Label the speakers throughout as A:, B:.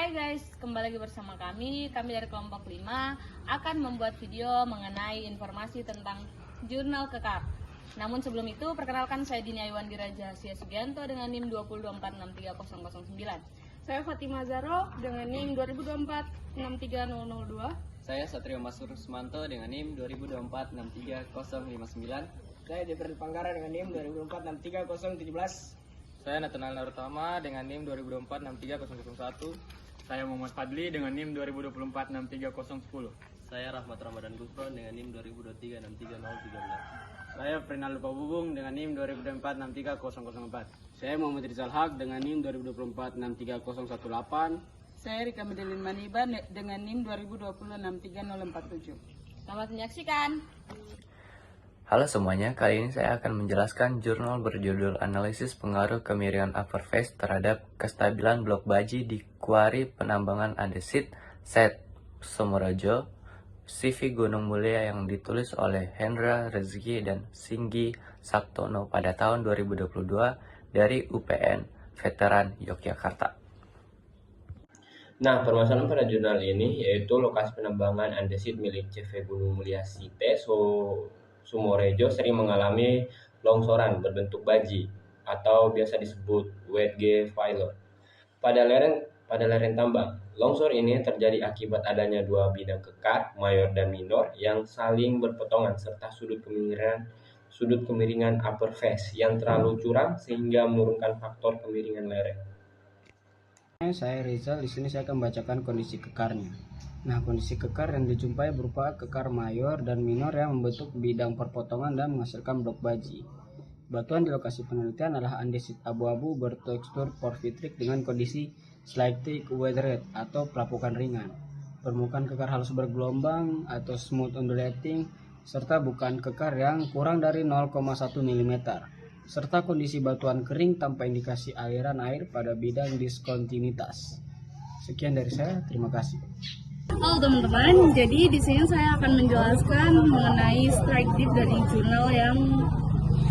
A: Hai guys, kembali lagi bersama kami dari kelompok 5 akan membuat video mengenai informasi tentang jurnal kekar. Namun sebelum itu, perkenalkan saya Dini Ayuandi Raja Sia Sugianto dengan NIM 202463009.
B: Saya Fatima Zaro dengan NIM 2024-63002.
C: Saya Satrio Mas Rusmanto dengan NIM 2024-63059.
D: Saya Jeffrey Panggara dengan NIM 2024-63017.
E: Saya Nathanael Narutama dengan NIM 2024-63001.
F: Saya Muhammad Fadli dengan NIM 2024-63010.
G: Saya Rahmat Ramadan Gufron dengan NIM 2023-63013.
H: Saya Prinal Lupa Bubung dengan NIM 2024-63004.
I: Saya Muhammad Rizal Haq dengan NIM 2024-63018.
J: Saya Rika Medelin Maniba dengan NIM 2020-63047.
A: Selamat menyaksikan.
K: Halo semuanya, kali ini saya akan menjelaskan jurnal berjudul Analisis Pengaruh Kemiringan Upper Phase terhadap Kestabilan Blok Baji di Kuari Penambangan Andesit, Set, Sumorejo, CV Gunung Mulia yang ditulis oleh Hendra Rezeki dan Singgi Sabtono pada tahun 2022 dari UPN Veteran Yogyakarta.
L: Nah, permasalahan pada jurnal ini yaitu lokasi penambangan andesit milik CV Gunung Mulia Site Sumorejo sering mengalami longsoran berbentuk baji atau biasa disebut wedge failure pada lereng tambang. Longsor ini terjadi akibat adanya dua bidang kekar, mayor dan minor, yang saling berpotongan serta sudut kemiringan upper face yang terlalu curam sehingga menurunkan faktor kemiringan lereng.
I: Saya Rizal, di sini saya akan membacakan kondisi kekarnya. Nah, kondisi kekar yang dijumpai berupa kekar mayor dan minor yang membentuk bidang perpotongan dan menghasilkan blok baji. Batuan di lokasi penelitian adalah andesit abu-abu bertekstur porfitrik dengan kondisi slightly weathered atau pelapukan ringan. Permukaan kekar halus bergelombang atau smooth undulating, serta bukan kekar yang kurang dari 0,1 mm. Serta kondisi batuan kering tanpa indikasi aliran air pada bidang diskontinuitas. Sekian dari saya, terima kasih.
B: Halo teman-teman, jadi di sini saya akan menjelaskan mengenai strike dip dari jurnal yang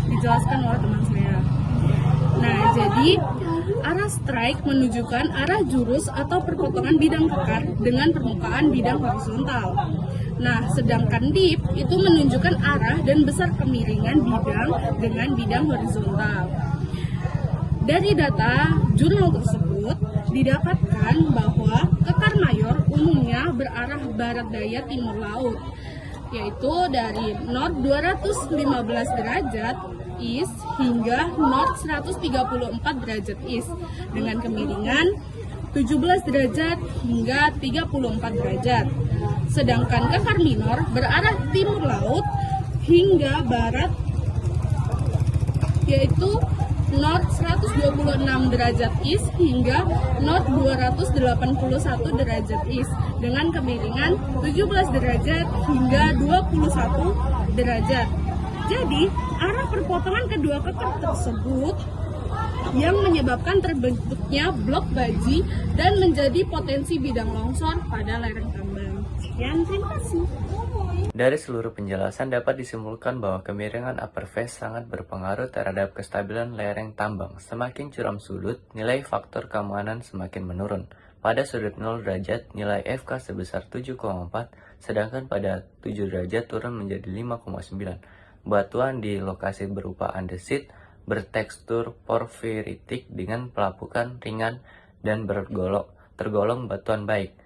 B: dijelaskan oleh teman saya. Nah, jadi arah strike menunjukkan arah jurus atau perpotongan bidang kekar dengan permukaan bidang horizontal. Nah, sedangkan dip itu menunjukkan arah dan besar kemiringan bidang dengan bidang horizontal. Dari data jurnal tersebut didapatkan bahwa kekar mayor umumnya berarah barat daya timur laut, yaitu dari north 215 derajat east hingga north 134 derajat east dengan kemiringan 17 derajat hingga 34 derajat. Sedangkan kekar minor berarah timur laut hingga barat, yaitu north 126 derajat east hingga north 281 derajat east dengan kemiringan 17 derajat hingga 21 derajat. Jadi, arah perpotongan kedua kekar tersebut yang menyebabkan terbentuknya blok baji dan menjadi potensi bidang longsor pada lereng tambang. Sekian, terima kasih.
K: Dari seluruh penjelasan dapat disimpulkan bahwa kemiringan upper phase sangat berpengaruh terhadap kestabilan lereng tambang. Semakin curam sudut, nilai faktor keamanan semakin menurun. Pada sudut 0 derajat, nilai FK sebesar 7,4, sedangkan pada 7 derajat turun menjadi 5,9. Batuan di lokasi berupa andesit, bertekstur porfiritik dengan pelapukan ringan dan tergolong batuan baik.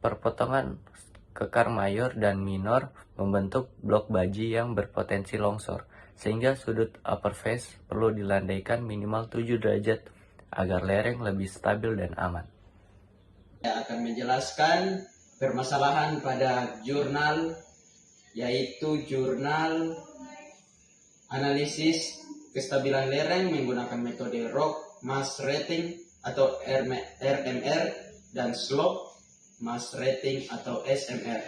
K: Perpotongan kekar mayor dan minor membentuk blok baji yang berpotensi longsor, sehingga sudut upper phase perlu dilandaikan minimal 7 derajat agar lereng lebih stabil dan aman.
D: Saya akan menjelaskan permasalahan pada jurnal, yaitu jurnal analisis kestabilan lereng menggunakan metode rock mass rating atau RMR dan slope mass rating atau SMR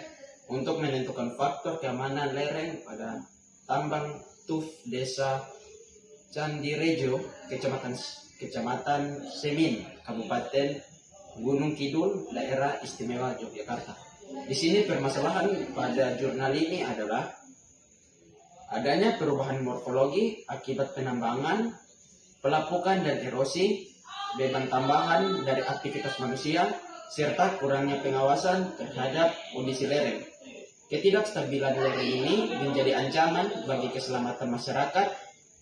D: untuk menentukan faktor keamanan lereng pada tambang Tuf Desa Candirejo, Kecamatan Semin, Kabupaten Gunung Kidul, Daerah Istimewa Yogyakarta. Di sini permasalahan pada jurnal ini adalah adanya perubahan morfologi akibat penambangan, pelapukan dan erosi, beban tambahan dari aktivitas manusia,
I: serta kurangnya pengawasan terhadap kondisi lereng. Ketidakstabilan lereng ini menjadi ancaman bagi keselamatan masyarakat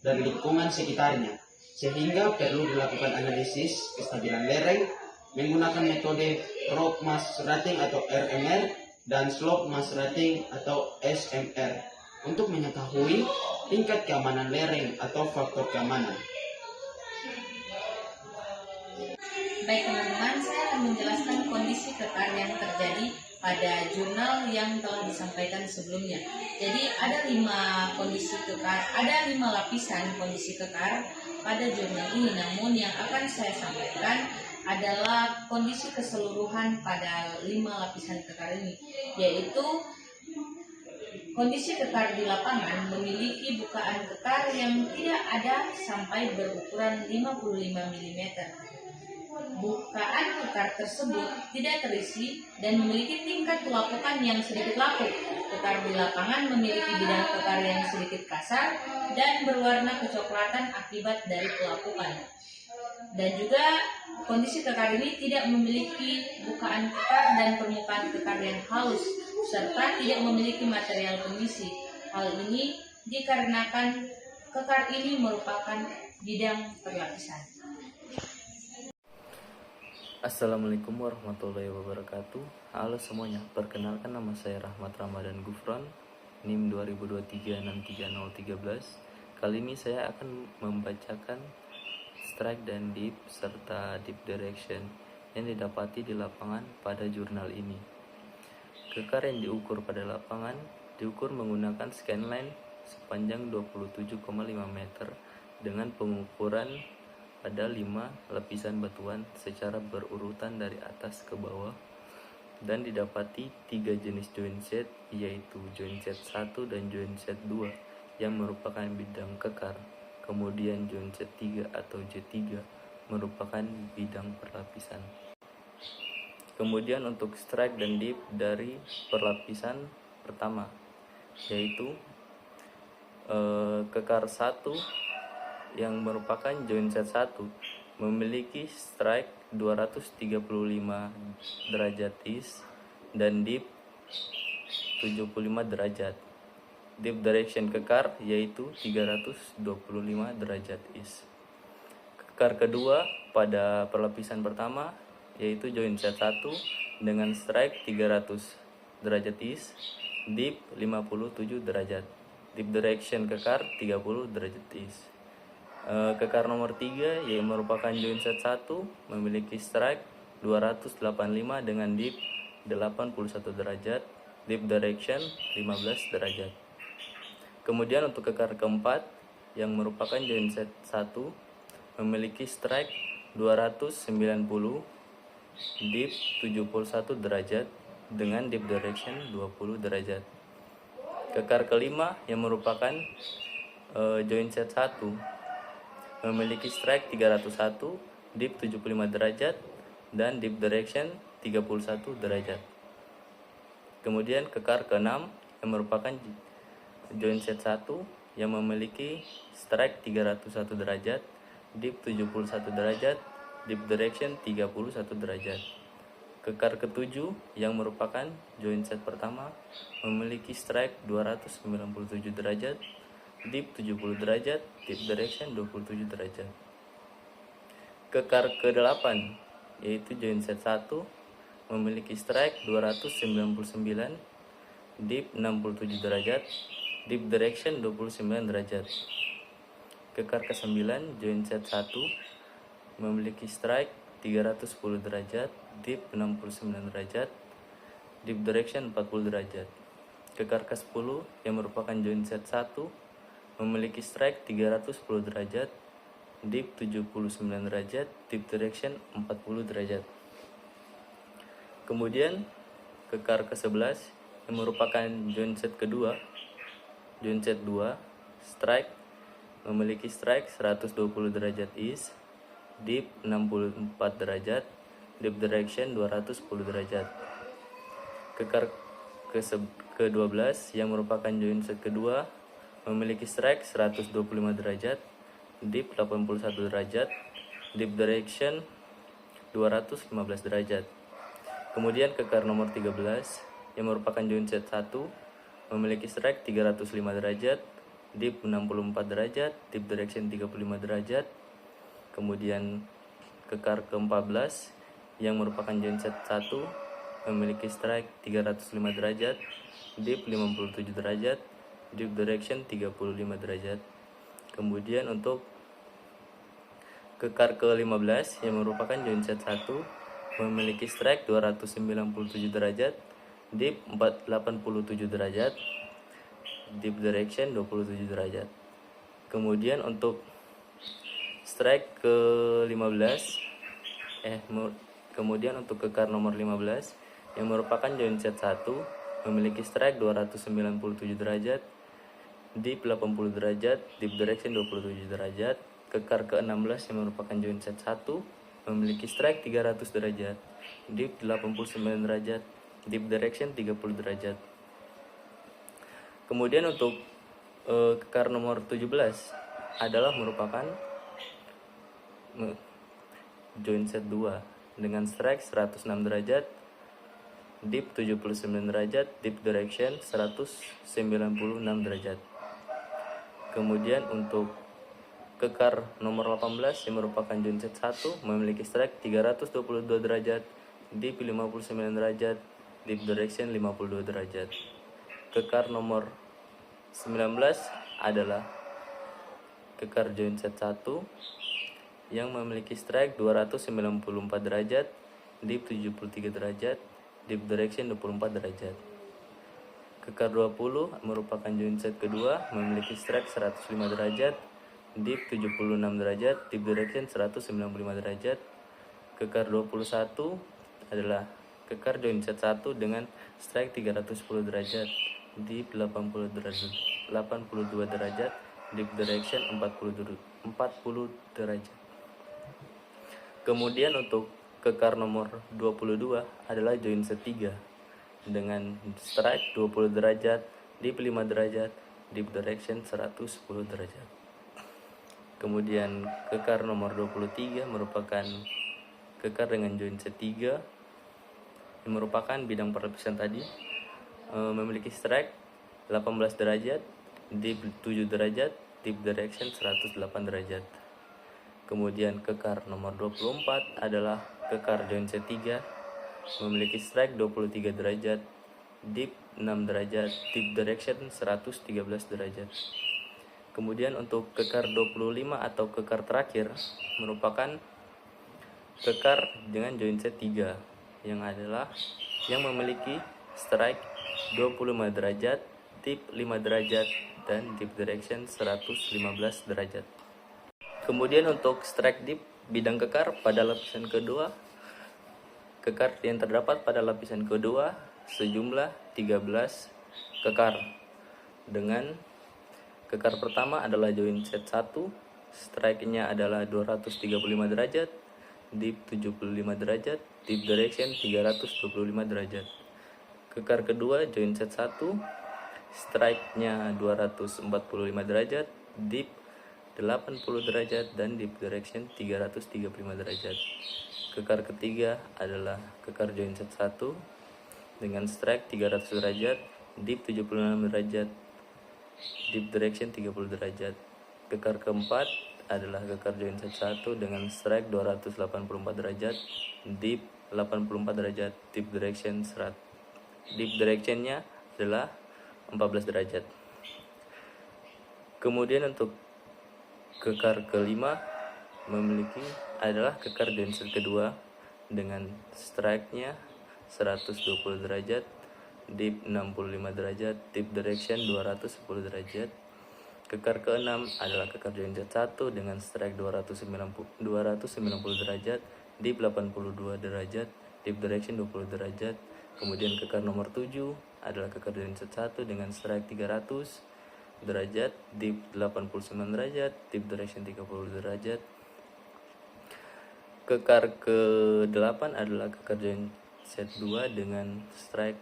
I: dan lingkungan sekitarnya, sehingga perlu dilakukan analisis kestabilan lereng menggunakan metode rock mass rating atau RMR dan slope mass rating atau SMR untuk mengetahui tingkat keamanan lereng atau faktor keamanan.
A: Baik teman-teman, saya akan menjelaskan kondisi kekar yang terjadi pada jurnal yang telah disampaikan sebelumnya. Jadi ada 5 kondisi kekar, ada 5 lapisan kondisi kekar pada jurnal ini. Namun yang akan saya sampaikan adalah kondisi keseluruhan pada 5 lapisan kekar ini, yaitu kondisi kekar di lapangan memiliki bukaan kekar yang tidak ada sampai berukuran 55 mm. Bukaan kekar tersebut tidak terisi dan memiliki tingkat pelapukan yang sedikit lapuk. Kekar di lapangan memiliki bidang kekar yang sedikit kasar dan berwarna kecoklatan akibat dari pelapukan. Dan juga kondisi kekar ini tidak memiliki bukaan kekar dan permukaan kekar yang halus, serta tidak memiliki material pengisi. Hal ini dikarenakan kekar ini merupakan bidang perlapisan.
K: Assalamualaikum warahmatullahi wabarakatuh. Halo semuanya, perkenalkan nama saya Rahmat Ramadan Gufron, NIM 2023630313. Kali ini saya akan membacakan strike dan dip serta deep direction yang didapati di lapangan pada jurnal ini. Kekar yang diukur pada lapangan diukur menggunakan scanline sepanjang 27,5 meter dengan pengukuran pada 5 lapisan batuan secara berurutan dari atas ke bawah, dan didapati 3 jenis joint set, yaitu joint set 1 dan joint set 2 yang merupakan bidang kekar. Kemudian joint set 3 atau J3 merupakan bidang perlapisan. Kemudian untuk strike dan dip dari perlapisan pertama, yaitu kekar 1 yang merupakan joint set 1 memiliki strike 235 derajat is dan dip 75 derajat. Dip direction kekar yaitu 325 derajat is. Kekar kedua pada perlapisan pertama yaitu joint set 1 dengan strike 300 derajat is, dip 57 derajat. Dip direction kekar 30 derajat is. Kekar nomor 3 yang merupakan joint set 1 memiliki strike 285 dengan dip 81 derajat, dip direction 15 derajat. Kemudian untuk kekar keempat yang merupakan joint set 1 memiliki strike 290, dip 71 derajat dengan dip direction 20 derajat. Kekar kelima yang merupakan joint set 1 memiliki strike 301, dip 75 derajat dan dip direction 31 derajat. Kemudian kekar ke-6 yang merupakan joint set 1 yang memiliki strike 301 derajat, dip 71 derajat, dip direction 31 derajat. Kekar ke-7 yang merupakan joint set pertama memiliki strike 297 derajat, dip 70 derajat, dip direction 27 derajat. Kekar ke-8 yaitu joint set 1 memiliki strike 299, dip 67 derajat, dip direction 29 derajat. Kekar ke-9 joint set 1 memiliki strike 310 derajat, dip 69 derajat, dip direction 40 derajat. Kekar ke-10 yang merupakan joint set 1 memiliki strike 310 derajat, dip 79 derajat, dip direction 40 derajat. Kemudian kekar ke-11 yang merupakan joint set kedua, joint set 2, strike memiliki strike 120 derajat is, dip 64 derajat, dip direction 210 derajat. Kekar ke-12 yang merupakan joint set kedua memiliki strike 125 derajat, dip 81 derajat, dip direction 215 derajat. Kemudian kekar nomor 13 yang merupakan joint set 1 memiliki strike 305 derajat, dip 64 derajat, tip direction 35 derajat. Kemudian kekar ke-14 yang merupakan joint set 1 memiliki strike 305 derajat, dip 57 derajat, dip direction 35 derajat. Kemudian untuk kekar ke-15 yang merupakan joint set 1 memiliki strike 297 derajat, dip 87 derajat, dip direction 27 derajat. Kemudian untuk strike ke-15 kemudian untuk kekar nomor 15 yang merupakan joint set 1 memiliki strike 297 derajat, dip 80 derajat, dip direction 27 derajat. Kekar ke-16 yang merupakan joint set 1 memiliki strike 300 derajat, dip 89 derajat, dip direction 30 derajat. Kemudian untuk kekar nomor 17 adalah merupakan joint set 2 dengan strike 106 derajat, dip 79 derajat, dip direction 196 derajat. Kemudian untuk kekar nomor 18 yang merupakan joint set 1 memiliki strike 322 derajat, dip 59 derajat, dip direction 52 derajat. Kekar nomor 19 adalah kekar joint set 1 yang memiliki strike 294 derajat, dip 73 derajat, dip direction 24 derajat. Kekar 20 merupakan joint set kedua memiliki strike 105 derajat, dip 76 derajat, dip direction 195 derajat. Kekar 21 adalah kekar joint set 1 dengan strike 310 derajat, dip 82 derajat, dip direction 40 derajat. Kemudian untuk kekar nomor 22 adalah joint set 3 dengan strike 20 derajat, dip 5 derajat, dip direction 110 derajat. Kemudian kekar nomor 23 merupakan kekar dengan joint set 3 yang merupakan bidang perlepisan tadi, memiliki strike 18 derajat, dip 7 derajat, dip direction 108 derajat. Kemudian kekar nomor 24 adalah kekar joint set 3 memiliki strike 23 derajat, dip 6 derajat, dip direction 113 derajat. Kemudian untuk kekar 25 atau kekar terakhir merupakan kekar dengan joint set 3 yang memiliki strike 25 derajat, dip 5 derajat, dan dip direction 115 derajat. Kemudian untuk strike dip bidang kekar pada lapisan kedua, kekar yang terdapat pada lapisan kedua sejumlah 13 kekar. Dengan kekar pertama adalah joint set 1, strike-nya adalah 235 derajat, dip 75 derajat, dip direction 325 derajat. Kekar kedua joint set 1, strike-nya 245 derajat, dip 80 derajat, dan dip direction 335 derajat. Kekar ketiga adalah kekar joint set 1 dengan strike 300 derajat, dip 76 derajat, dip direction 30 derajat. Kekar keempat adalah kekar joint set 1 dengan strike 284 derajat, dip 84 derajat, dip directionnya adalah 14 derajat. Kemudian untuk kekar kelima adalah kekar joint set kedua dengan strike-nya 120 derajat, dip 65 derajat, dip direction 210 derajat. Kekar keenam adalah kekar joint set 1 dengan strike 290 derajat, dip 82 derajat, dip direction 20 derajat. Kemudian kekar nomor 7 adalah kekar joint set 1 dengan strike 300 derajat, dip 89 derajat, dip direction 30 derajat. Kekar ke-8 adalah kekar joint set 2 dengan strike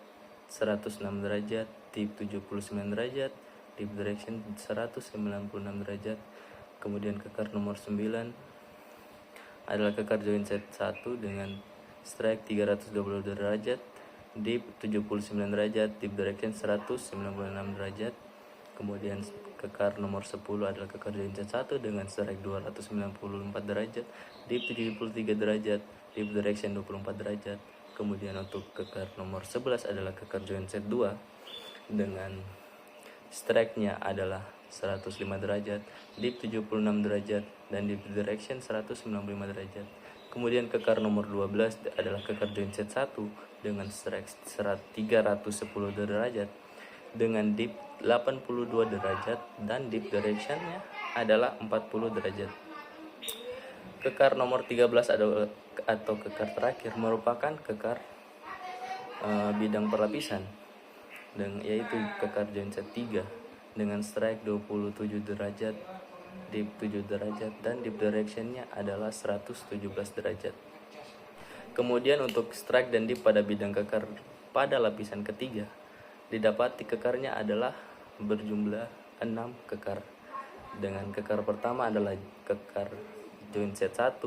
K: 106 derajat, dip 79 derajat, dip direction 196 derajat. Kemudian kekar nomor 9 adalah kekar joint set 1 dengan strike 320 derajat, dip 79 derajat, dip direction 196 derajat. Kemudian kekar nomor 10 adalah kekar join set 1 dengan strike 294 derajat, dip 73 derajat, dip direction 24 derajat. Kemudian untuk kekar nomor 11 adalah kekar join set 2 dengan strike-nya adalah 105 derajat, dip 76 derajat, dan dip direction 195 derajat. Kemudian kekar nomor 12 adalah kekar join set 1 dengan strike 310 derajat dengan dip 82 derajat dan dip direction-nya adalah 40 derajat. Kekar nomor 13 adalah atau kekar terakhir merupakan kekar bidang perlapisan, yaitu kekar join set 3 dengan strike 27 derajat, dip 7 derajat, dan dip direction-nya adalah 117 derajat. Kemudian untuk strike dan dip pada bidang kekar pada lapisan ketiga, didapati kekarnya adalah berjumlah 6 kekar. Dengan kekar pertama adalah kekar join set 1,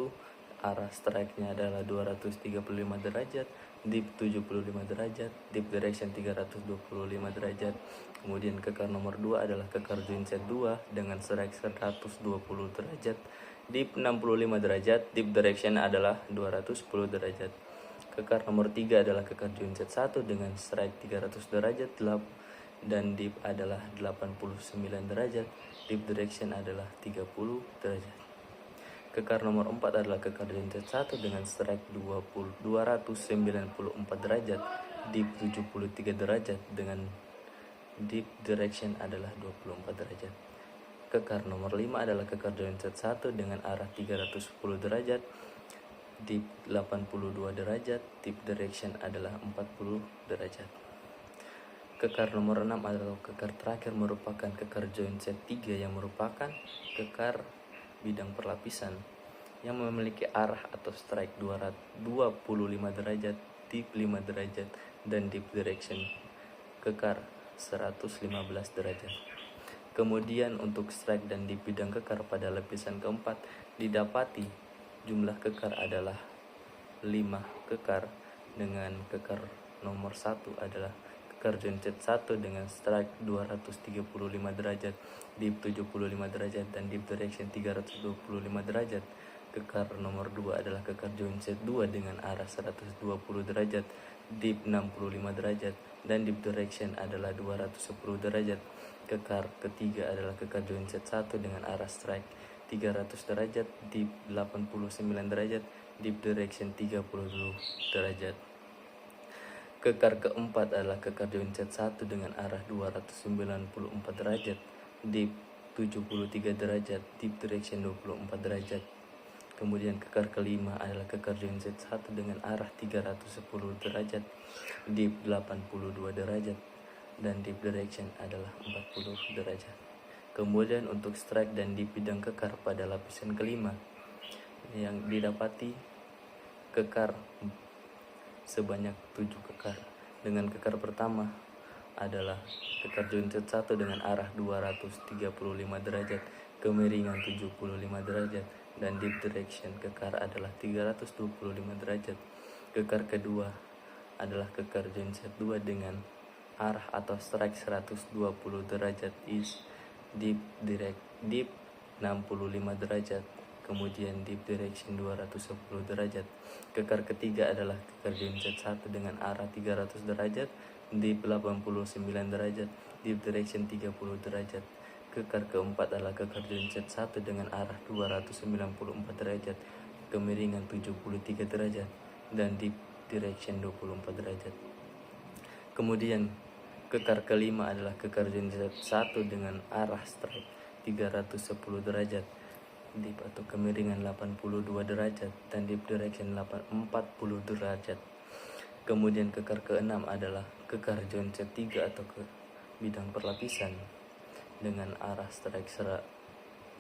K: arah strike-nya adalah 235 derajat, dip 75 derajat, dip direction 325 derajat. Kemudian kekar nomor 2 adalah kekar join set 2 dengan strike 120 derajat, dip 65 derajat, dip direction adalah 210 derajat. Kekar nomor 3 adalah kekar join set 1 dengan strike 300 derajat dan dip adalah 89 derajat, dip direction adalah 30 derajat. Kekar nomor 4 adalah kekar join set 1 dengan strike 294 derajat, dip 73 derajat dengan dip direction adalah 24 derajat. Kekar nomor 5 adalah kekar join set 1 dengan arah 310 derajat, dip 82 derajat, dip direction adalah 40 derajat. Kekar nomor 6 adalah kekar terakhir merupakan kekar join set 3 yang merupakan kekar bidang perlapisan yang memiliki arah atau strike 25 derajat, dip 5 derajat, dan dip direction kekar 115 derajat. Kemudian untuk strike dan dip bidang kekar pada lapisan keempat, didapati jumlah kekar adalah 5 kekar. Dengan kekar nomor 1 adalah kekar join set 1 dengan strike 235 derajat, dip 75 derajat, dan dip direction 325 derajat. Kekar nomor 2 adalah kekar join set 2 dengan arah 120 derajat, dip 65 derajat, dan dip direction adalah 210 derajat. Kekar ketiga adalah kekar join set 1 dengan arah strike 300 derajat, dip 89 derajat, dip direction 30 derajat. Kekar keempat adalah kekar join set 1 dengan arah 294 derajat, dip 73 derajat, dip direction 24 derajat. Kemudian kekar kelima adalah kekar join set 1 dengan arah 310 derajat, dip 82 derajat, dan dip direction adalah 40 derajat. Kemudian untuk strike dan dip bidang kekar pada lapisan kelima, yang didapati kekar sebanyak 7 kekar. Dengan kekar pertama adalah kekar join set 1 dengan arah 235 derajat, kemiringan 75 derajat, dan dip direction kekar adalah 325 derajat. Kekar kedua adalah kekar join set 2 dengan arah atau strike 120 derajat east, dip 65 derajat, kemudian dip direction 210 derajat. Kekar ketiga adalah kekar join set 1 dengan arah 300 derajat, dip 89 derajat, dip direction 30 derajat. Kekar keempat adalah kekar join set 1 dengan arah 294 derajat, kemiringan 73 derajat, dan dip direction 24 derajat. Kemudian kekar kelima adalah kekar join set 1 dengan arah strike 310 derajat, dip atau kemiringan 82 derajat, dan dip direction 40 derajat. Kemudian kekar keenam adalah kekar join set 3 atau ke bidang perlapisan dengan arah strike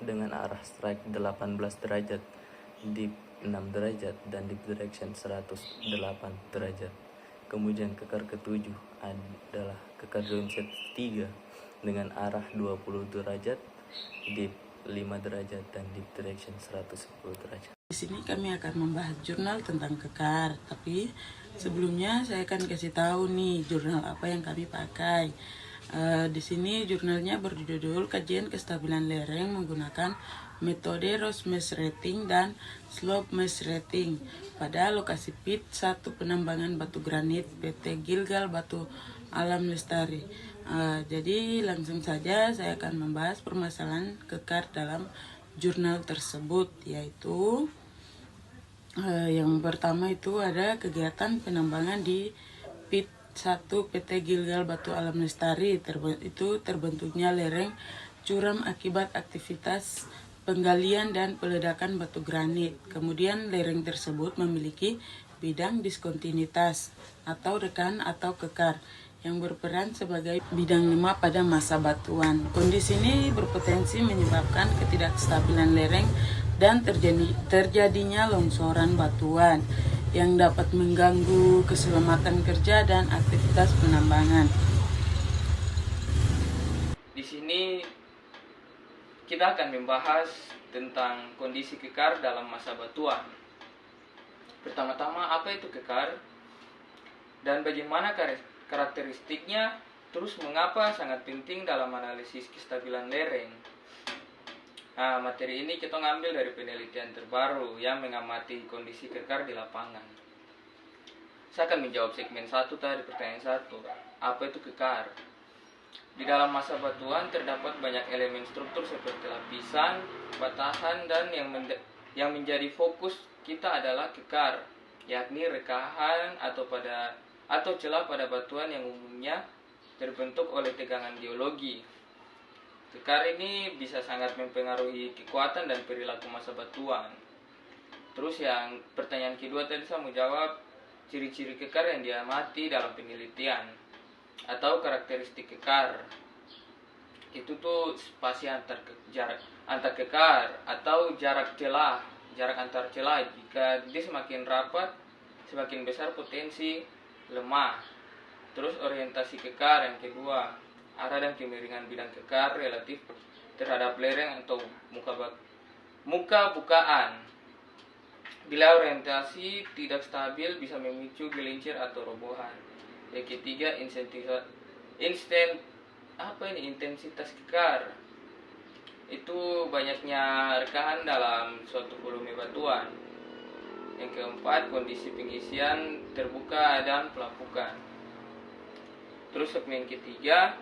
K: 18 derajat, dip 6 derajat, dan dip direction 108 derajat. Kemudian kekar ketujuh adalah kekar join set 3 dengan arah 20 derajat, dip 5 derajat, dan dip direction 110 derajat.
J: Di sini kami akan membahas jurnal tentang kekar, tapi sebelumnya saya akan kasih tahu nih jurnal apa yang kami pakai. Di sini jurnalnya berjudul Kajian Kestabilan Lereng menggunakan metode Ross Mesh Rating dan Slope Mesh Rating pada lokasi pit 1 penambangan batu granit PT Gilgal Batu Alam Lestari. Jadi langsung saja saya akan membahas permasalahan kekar dalam jurnal tersebut, yaitu yang pertama itu ada kegiatan penambangan di pit 1 PT Gilgal Batu Alam Lestari. Itu terbentuknya lereng curam akibat aktivitas penggalian dan peledakan batu granit. Kemudian lereng tersebut memiliki bidang diskontinuitas atau rekan atau kekar yang berperan sebagai bidang lemah pada masa batuan. Kondisi ini berpotensi menyebabkan ketidakstabilan lereng dan terjadinya longsoran batuan yang dapat mengganggu keselamatan kerja dan aktivitas penambangan.
E: Di sini kita akan membahas tentang kondisi kekar dalam masa batuan. Pertama-tama, apa itu kekar dan bagaimana karakteristiknya, terus mengapa sangat penting dalam analisis kestabilan lereng. Nah, materi ini kita ngambil dari penelitian terbaru yang mengamati kondisi kekar di lapangan. Saya akan menjawab segmen 1 tadi, pertanyaan 1. Apa itu kekar? Di dalam masa batuan terdapat banyak elemen struktur seperti lapisan, batahan, dan yang menjadi fokus kita adalah kekar, yakni rekahan atau celah pada batuan yang umumnya terbentuk oleh tegangan geologi. Kekar ini bisa sangat mempengaruhi kekuatan dan perilaku masa batuan. Terus yang pertanyaan kedua tadi saya mau jawab, ciri-ciri kekar yang diamati dalam penelitian atau karakteristik kekar. Itu tuh spasi jarak antar kekar atau jarak antar celah. Jika dia semakin rapat, semakin besar potensi lemah. Terus orientasi kekar yang kedua, arah dan kemiringan bidang kekar relatif terhadap lereng atau muka bukaan. Bila orientasi tidak stabil bisa memicu gelincir atau robohan. Yang ketiga, intensitas kekar. Itu banyaknya rekahan dalam suatu volume batuan. Yang keempat, kondisi pengisian terbuka dan pelapukan. Terus segmen ketiga,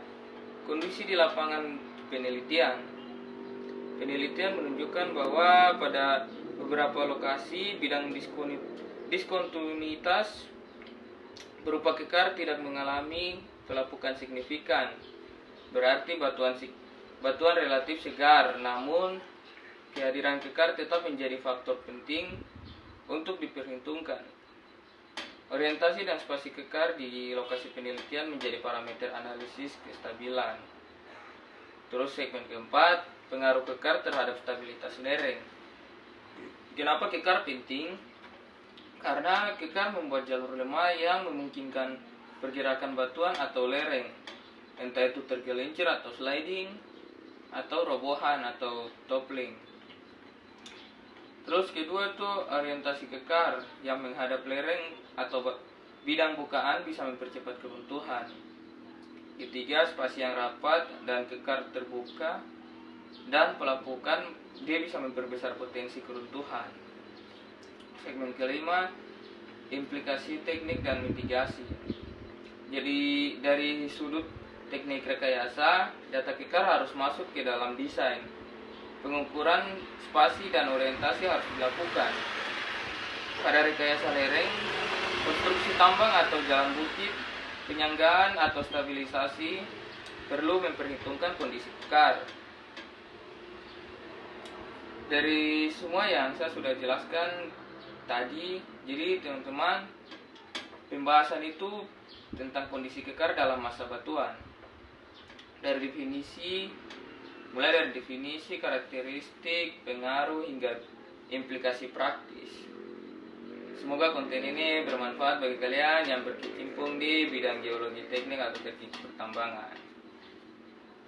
E: kondisi di lapangan penelitian. Penelitian menunjukkan bahwa pada beberapa lokasi bidang diskontinuitas berupa kekar tidak mengalami pelapukan signifikan. Berarti batuan relatif segar, namun kehadiran kekar tetap menjadi faktor penting untuk diperhitungkan. Orientasi dan spasi kekar di lokasi penelitian menjadi parameter analisis kestabilan. Terus segmen keempat, pengaruh kekar terhadap stabilitas lereng. Kenapa kekar penting? Karena kekar membuat jalur lemah yang memungkinkan pergerakan batuan atau lereng, entah itu tergelincir atau sliding, atau robohan atau toppling. Terus kedua tuh orientasi kekar yang menghadap lereng atau bidang bukaan bisa mempercepat keruntuhan. Ketiga, spasi yang rapat dan kekar terbuka dan pelapukan dia bisa memperbesar potensi keruntuhan. Segmen kelima, implikasi teknik dan mitigasi. Jadi dari sudut teknik rekayasa, data kekar harus masuk ke dalam desain. Pengukuran spasi dan orientasi harus dilakukan. Pada rekayasa lereng, konstruksi tambang atau jalan bukit, penyanggaan atau stabilisasi perlu memperhitungkan kondisi kekar. Dari semua yang saya sudah jelaskan tadi, jadi teman-teman, pembahasan itu tentang kondisi kekar dalam masa batuan. Mulai dari definisi, karakteristik, pengaruh, hingga implikasi praktis. Semoga konten ini bermanfaat bagi kalian yang berkecimpung di bidang geologi teknik atau teknik pertambangan.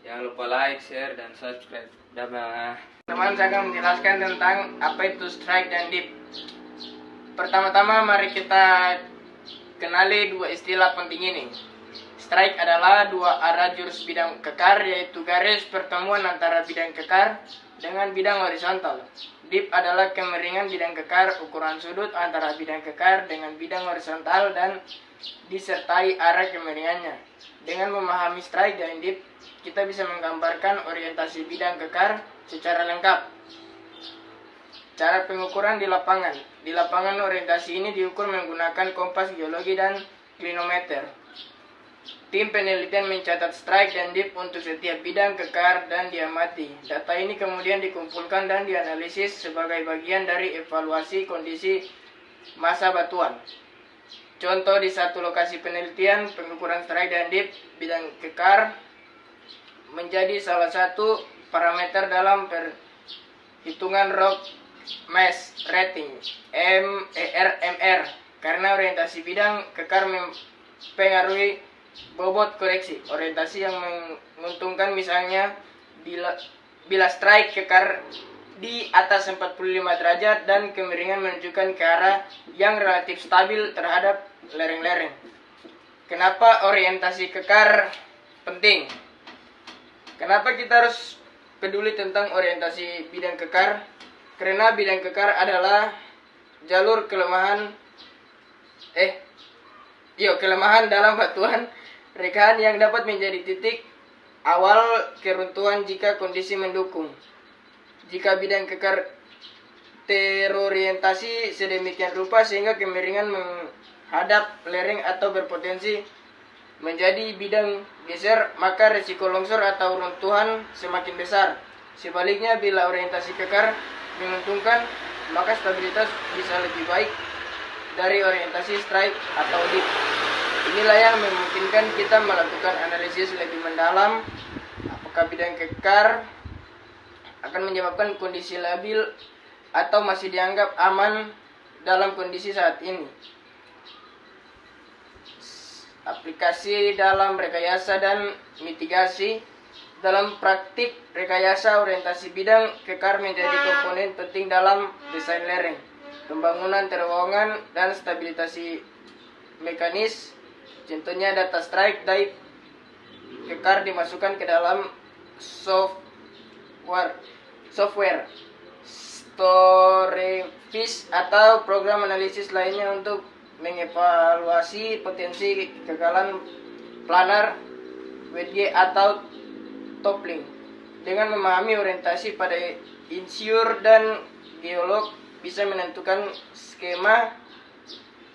E: Jangan lupa like, share, dan subscribe. Dadah. Teman, saya akan menjelaskan tentang apa itu strike dan dip. Pertama-tama mari kita kenali dua istilah penting ini. Strike adalah dua arah jurus bidang kekar, yaitu garis pertemuan antara bidang kekar dengan bidang horizontal. Dip adalah kemiringan bidang kekar, ukuran sudut antara bidang kekar dengan bidang horizontal dan disertai arah kemiringannya. Dengan memahami strike dan dip, kita bisa menggambarkan orientasi bidang kekar secara lengkap. Cara pengukuran di lapangan. Di lapangan orientasi ini diukur menggunakan kompas geologi dan klinometer. Tim penelitian mencatat strike dan dip untuk setiap bidang kekar dan diamati. Data ini kemudian dikumpulkan dan dianalisis sebagai bagian dari evaluasi kondisi massa batuan. Contoh di satu lokasi penelitian, pengukuran strike dan dip bidang kekar menjadi salah satu parameter dalam perhitungan rock mass rating RMR, karena orientasi bidang kekar mempengaruhi bobot koreksi. Orientasi yang menguntungkan misalnya bila strike kekar di atas 45 derajat dan kemiringan menunjukkan ke arah yang relatif stabil terhadap lereng-lereng. Kenapa orientasi kekar penting? Kenapa kita harus peduli tentang orientasi bidang kekar? Karena bidang kekar adalah jalur kelemahan dalam batuan rekahan yang dapat menjadi titik awal keruntuhan jika kondisi mendukung. Jika bidang kekar terorientasi sedemikian rupa sehingga kemiringan menghadap lereng atau berpotensi menjadi bidang geser, maka resiko longsor atau runtuhan semakin besar. Sebaliknya, bila orientasi kekar menguntungkan, maka stabilitas bisa lebih baik dari orientasi strike atau dip. Inilah yang memungkinkan kita melakukan analisis lebih mendalam apakah bidang kekar akan menyebabkan kondisi labil atau masih dianggap aman dalam kondisi saat ini. Aplikasi dalam rekayasa dan mitigasi. Dalam praktik rekayasa, orientasi bidang kekar menjadi komponen penting dalam desain lereng, pembangunan terowongan, dan stabilisasi mekanis. Contohnya data strike dip kekar dimasukkan ke dalam software Storyfish atau program analisis lainnya untuk mengevaluasi potensi kegagalan planar, WG atau toppling. Dengan memahami orientasi pada insiur dan geolog bisa menentukan skema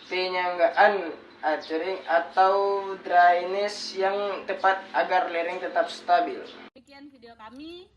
E: penyanggaan archering atau drainase yang tepat agar lereng tetap stabil.
A: Sekian video kami.